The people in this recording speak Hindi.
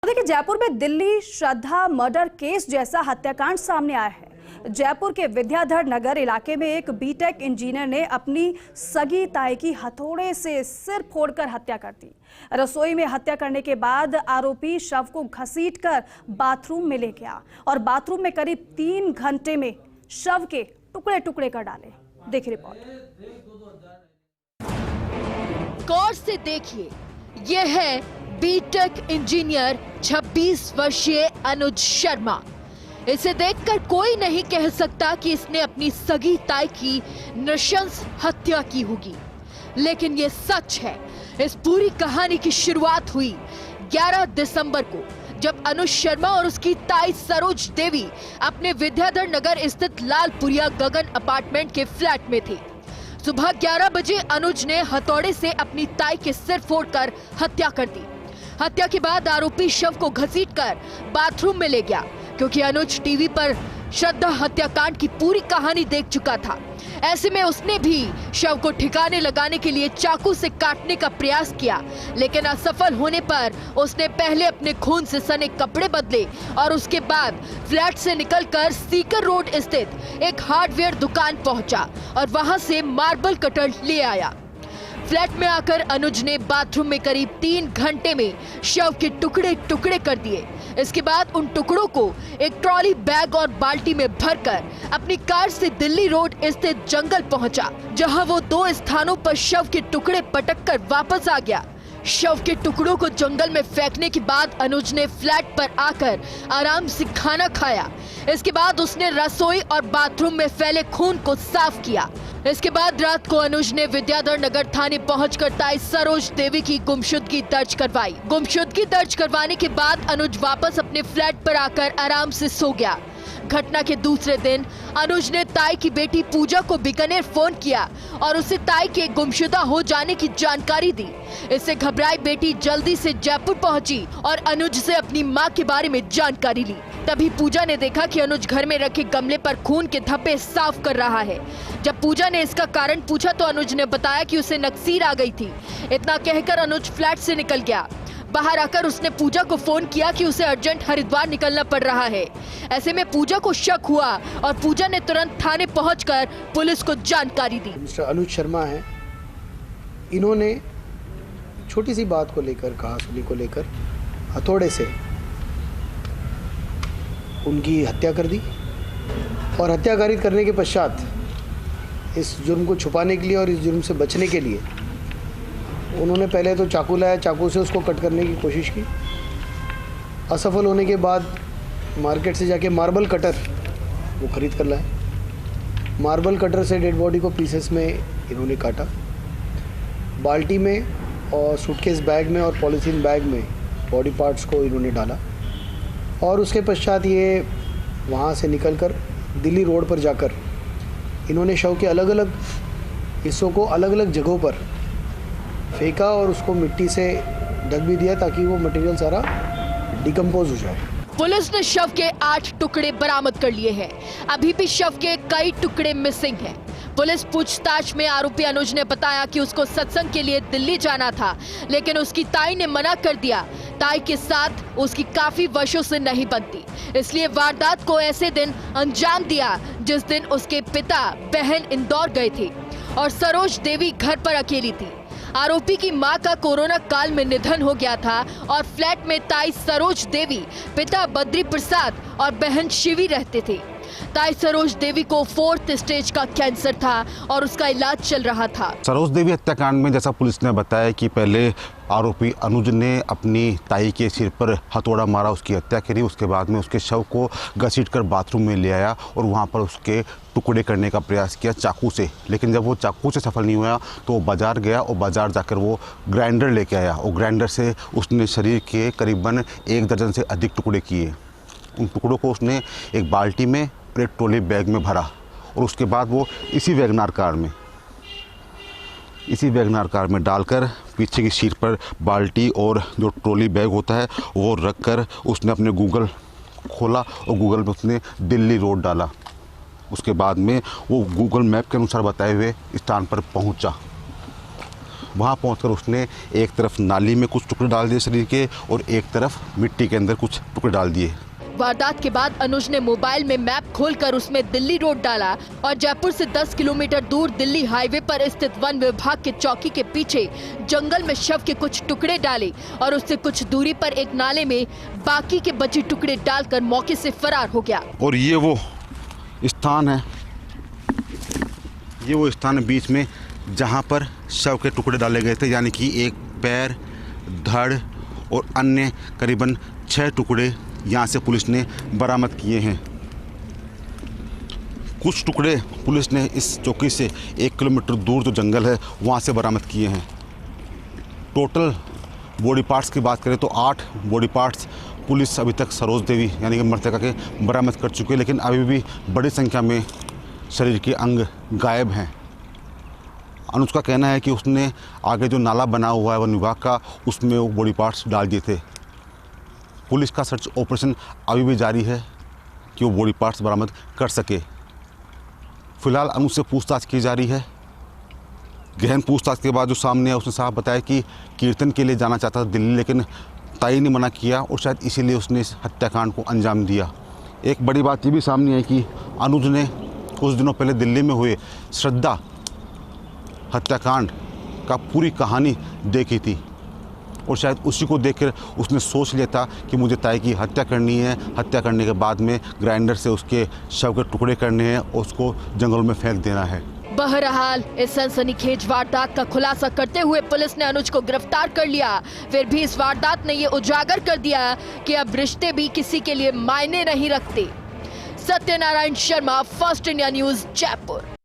देखिए, जयपुर में दिल्ली श्रद्धा मर्डर केस जैसा हत्याकांड सामने आया है। जयपुर के विद्याधर नगर इलाके में एक बीटेक इंजीनियर ने अपनी सगी ताई की हथौड़े से सिर फोड़कर हत्या कर दी। रसोई में हत्या करने के बाद आरोपी शव को घसीटकर बाथरूम में ले गया और बाथरूम में करीब 3 घंटे में शव के टुकड़े टुकड़े कर डाले। देखिए रिपोर्ट। गौर से देखिए, यह है बीटेक इंजीनियर 26 वर्षीय अनुज शर्मा। इसे देखकर कोई नहीं कह सकता कि इसने अपनी सगी ताई की नृशंस हत्या की होगी, लेकिन यह सच है। इस पूरी कहानी की शुरुआत हुई 11 दिसंबर को, जब अनुज शर्मा और उसकी ताई सरोज देवी अपने विद्याधर नगर स्थित लालपुरिया गगन अपार्टमेंट के फ्लैट में थे। सुबह 11 बजे अनुज ने हथौड़े से अपनी ताई के सिर फोड़कर हत्या कर दी। हत्या के बाद आरोपी शव को घसीटकर बाथरूम में ले गया, क्योंकि अनुज टीवी पर श्रद्धा हत्याकांड की पूरी कहानी देख चुका था। ऐसे में उसने भी शव को ठिकाने लगाने के लिए चाकू से काटने का प्रयास किया, लेकिन असफल होने पर उसने पहले अपने खून से सने कपड़े बदले और उसके बाद फ्लैट से निकलकर सीकर रोड स्थित एक हार्डवेयर दुकान पहुंचा और वहां से मार्बल कटर ले आया। फ्लैट में आकर अनुज ने बाथरूम में करीब 3 घंटे में शव के टुकड़े टुकड़े कर दिए। इसके बाद उन टुकड़ों को एक ट्रॉली बैग और बाल्टी में भरकर अपनी कार से दिल्ली रोड स्थित जंगल पहुंचा, जहां वो 2 स्थानों पर शव के टुकड़े पटककर वापस आ गया। शव के टुकड़ों को जंगल में फेंकने के बाद अनुज ने फ्लैट पर आकर आराम से खाना खाया। इसके बाद उसने रसोई और बाथरूम में फैले खून को साफ किया। इसके बाद रात को अनुज ने विद्याधर नगर थाने पहुंचकर ताई सरोज देवी की गुमशुदगी दर्ज करवाई। गुमशुदगी दर्ज करवाने के बाद अनुज वापस अपने फ्लैट पर आकर आराम से सो गया। घटना के दूसरे दिन अनुज ने ताई की बेटी पूजा को बीकानेर फोन किया और उसे ताई के गुमशुदा हो जाने की जानकारी दी। इससे घबराई बेटी जल्दी से जयपुर पहुंची और अनुज से अपनी मां के बारे में जानकारी ली। तभी पूजा ने देखा कि अनुज घर में रखे गमले पर खून के धब्बे साफ कर रहा है। जब पूजा ने इसका कारण पूछा तो अनुज ने बताया कि उसे नक्सीर आ गई थी। इतना कहकर अनुज फ्लैट से निकल गया। बाहर आकर उसने पूजा को फोन किया कि उसे अर्जेंट हरिद्वार निकलना पड़ रहा है। ऐसे में पूजा को शक हुआ और पूजा ने तुरंत थाने पहुंचकर पुलिस को जानकारी दी। मिस्टर अनुज शर्मा हैं, इन्होंने छोटी सी बात को लेकर, कहासुनी को लेकर हथौड़े से उनकी हत्या कर दी और हत्या कारित करने के पश्चात इस जुर्म को छुपाने के लिए और इस जुर्म से बचने के लिए उन्होंने पहले तो चाकू लाया, चाकू से उसको कट करने की कोशिश की। असफल होने के बाद मार्केट से जाके मार्बल कटर वो ख़रीद कर लाए। मार्बल कटर से डेड बॉडी को पीसेस में इन्होंने काटा। बाल्टी में और सूटकेस बैग में और पॉलीथीन बैग में बॉडी पार्ट्स को इन्होंने डाला और उसके पश्चात ये वहाँ से निकलकर दिल्ली रोड पर जाकर इन्होंने शव के अलग अलग हिस्सों को अलग अलग जगहों पर फेंका और उसको मिट्टी से ढक भी दिया ताकि वो मटेरियल सारा डिकम्पोज हो जाए। पुलिस ने शव के 8 टुकड़े बरामद कर लिए हैं। अभी भी शव के कई टुकड़े मिसिंग हैं। पुलिस पूछताछ में आरोपी अनुज ने बताया कि उसको सत्संग के लिए दिल्ली जाना था, लेकिन उसकी ताई ने मना कर दिया। ताई के साथ उसकी काफी वर्षों से नहीं बनती, इसलिए वारदात को ऐसे दिन अंजाम दिया जिस दिन उसके पिता बहन इंदौर गए थे और सरोज देवी घर पर अकेली थी। आरोपी की मां का कोरोना काल में निधन हो गया था और फ्लैट में ताई सरोज देवी, पिता बद्री प्रसाद और बहन शिवी रहते थे। ताई सरोज देवी को 4th स्टेज का कैंसर था और उसका इलाज चल रहा था। सरोज देवी हत्याकांड में जैसा पुलिस ने बताया कि पहले आरोपी अनुज ने अपनी ताई के सिर पर हथौड़ा मारा, उसकी हत्या करी। उसके बाद में उसके शव को घसीटकर बाथरूम में ले आया और वहाँ पर उसके टुकड़े करने का प्रयास किया चाकू से। लेकिन जब वो चाकू से सफल नहीं हुआ तो वो बाज़ार गया और बाज़ार जाकर वो ग्राइंडर लेके आया और ग्राइंडर से उसने शरीर के करीबन 1 दर्जन से अधिक टुकड़े किए। उन टुकड़ों को उसने एक बाल्टी में और एक ट्रॉली बैग में भरा और उसके बाद वो इसी वैगनार कार में डालकर पीछे की सीट पर बाल्टी और जो ट्रॉली बैग होता है वो रख कर उसने अपने गूगल खोला और गूगल में उसने दिल्ली रोड डाला। उसके बाद में वो गूगल मैप के अनुसार बताए हुए स्थान पर पहुंचा वहाँ पहुंचकर उसने एक तरफ नाली में कुछ टुकड़े डाल दिए शरीर के और एक तरफ मिट्टी के अंदर कुछ टुकड़े डाल दिए। वारदात के बाद अनुज ने मोबाइल में मैप खोलकर उसमें दिल्ली रोड डाला और जयपुर से 10 किलोमीटर दूर दिल्ली हाईवे पर स्थित वन विभाग के चौकी के पीछे जंगल में शव के कुछ टुकड़े डाले और उससे कुछ दूरी पर एक नाले में बाकी के बचे टुकड़े डालकर मौके से फरार हो गया। और ये वो स्थान है, ये वो स्थान है बीच में जहाँ पर शव के टुकड़े डाले गए थे, यानी कि एक पैर, धड़ और अन्य करीबन 6 टुकड़े यहाँ से पुलिस ने बरामद किए हैं। कुछ टुकड़े पुलिस ने इस चौकी से 1 किलोमीटर दूर जो जंगल है वहाँ से बरामद किए हैं। टोटल बॉडी पार्ट्स की बात करें तो 8 बॉडी पार्ट्स पुलिस अभी तक सरोज देवी यानी कि मृतका के बरामद कर चुकी है, लेकिन अभी भी बड़ी संख्या में शरीर के अंग गायब हैं। अनुज का कहना है कि उसने आगे जो नाला बना हुआ है वन विभाग का, उसमें वो बॉडी पार्ट्स डाल दिए थे। पुलिस का सर्च ऑपरेशन अभी भी जारी है कि वो बॉडी पार्ट्स बरामद कर सके। फिलहाल अनुज से पूछताछ की जा रही है। गहन पूछताछ के बाद जो सामने है उसने साफ बताया कि कीर्तन के लिए जाना चाहता था दिल्ली, लेकिन ताई ने मना किया और शायद इसीलिए उसने इस हत्याकांड को अंजाम दिया। एक बड़ी बात ये भी सामने है कि अनुज ने कुछ दिनों पहले दिल्ली में हुए श्रद्धा हत्याकांड का पूरी कहानी देखी थी और शायद उसी को देखकर उसने सोच लिया था कि मुझे ताई की हत्या करनी है। हत्या करने के बाद में ग्राइंडर से उसके शव के टुकड़े करने हैं और उसको जंगल में फेंक देना है। बहरहाल इस सनसनीखेज वारदात का खुलासा करते हुए पुलिस ने अनुज को गिरफ्तार कर लिया। फिर भी इस वारदात ने ये उजागर कर दिया कि अब रिश्ते भी किसी के लिए मायने नहीं रखते। Satyanarayan Sharma, first India news, Jaipur.